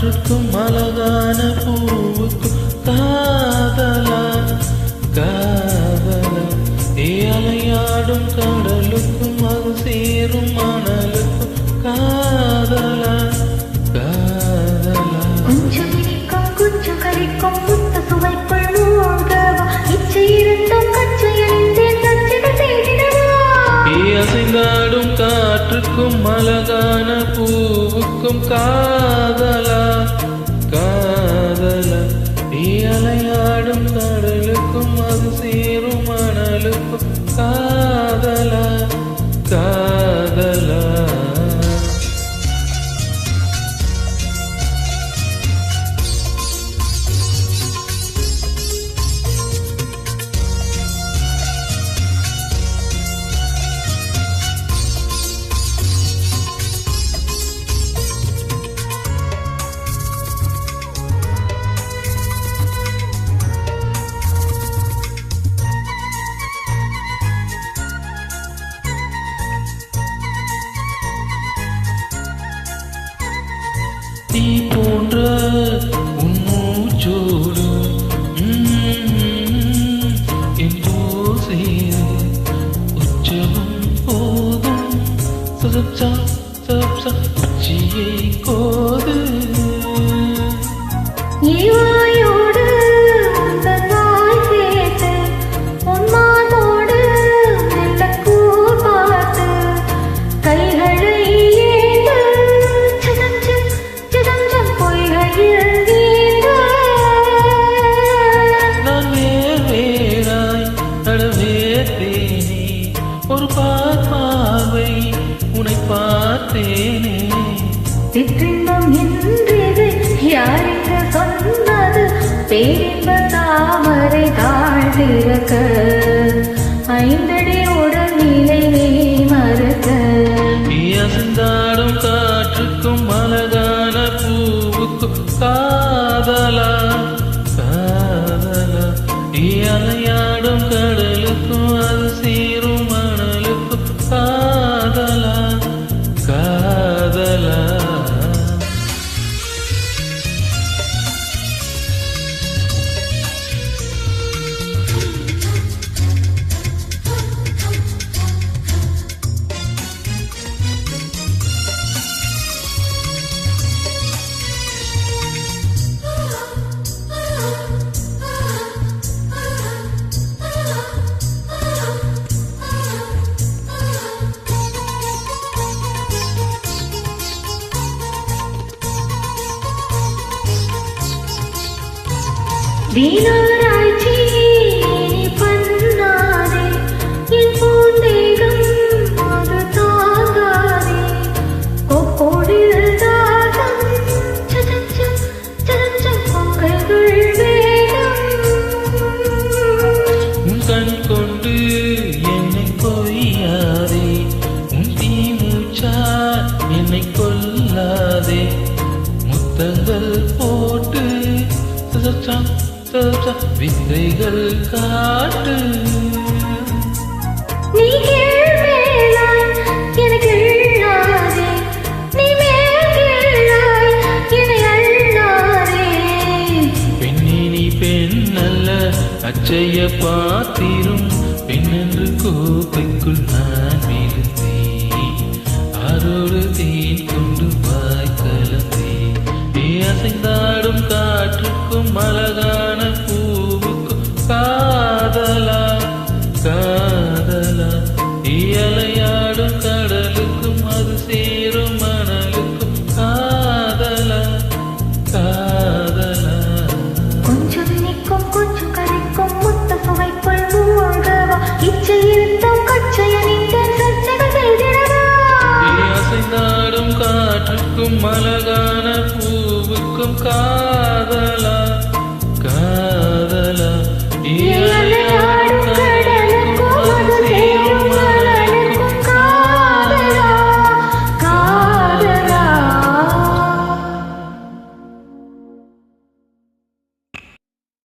காற்றுக்கும் அழகான பூவுக்கும் காதலா காதலா அலையாடும் கடலுக்கும் அது சேரும் மணலுக்கும் காதலா காதலா கொஞ்சம் இனிக்கும் கொஞ்சம் கரிக்கும் முத்த சுவைக்குள் மூழ்கவா இச்சை இருந்தும் கச்சை அணிந்தேன் கச்சிட செய்திடவா அசைந்தாடும் காற்றுக்கும் அழகான பூவுக்கும் காதலா காதலா அலையாடும் கடலுக்கும் அது சேரும் மணலுக்கும் காதலா காதலா தீ போன்ற உன் மூச்சோடு என்றோ சேரு உச்சமும் போதும் சதப்சா சதப்சா பச்சியை கோது ஈவாயோடு உந்தன் வாய் சேர்த்து உன்மானோடு மெல்ல கூர்பார்த்து கைகளை ஏந்து சதஞ்சம் சதஞ்சம் பொய்களில் நீந்து நான் வேறாய் நடவேத்தேனே ஒரு பார்வை உன்னை பார்த்தேனே சிற்றின்பம் என்றது யாருக்கு சொன்னது பேரின்ப தாமரை தாழ்ந்திருக்க ஐந்தடி உடல் நிலை நீ மறுக்க அசைந்தாடும் காற்றுக்கும் அழகான பூவுக்கும் காதலா காதலா அலையாடும் கடலுக்கும் அது சேரும் மணலுக்கும் காதலா காதலா வீணாராய்ச்சி நீ பண்ணாதே என் பூந்தேகம் அது தாங்காதே கொப்போடில் தாகம் சதஞ்சம் சதஞ்சம் பொங்கைகள் வேகம் உன் கண் கொண்டு என்னை கொய்யாதே உன் தீமூச்சா என்னை கொல்லாதே முத்தங்கள் போட்டு வித்தைகள் காட்டு நீ கேள்வேலாய் எனக்கு இல்லாதே நீ மேல்கேளாய் என்னை அள்ளாதே பெண்ணே நீ பெண் அல்ல அச்சைய பாத்திரும் பெண்ணென்று கோப்பைக்குள்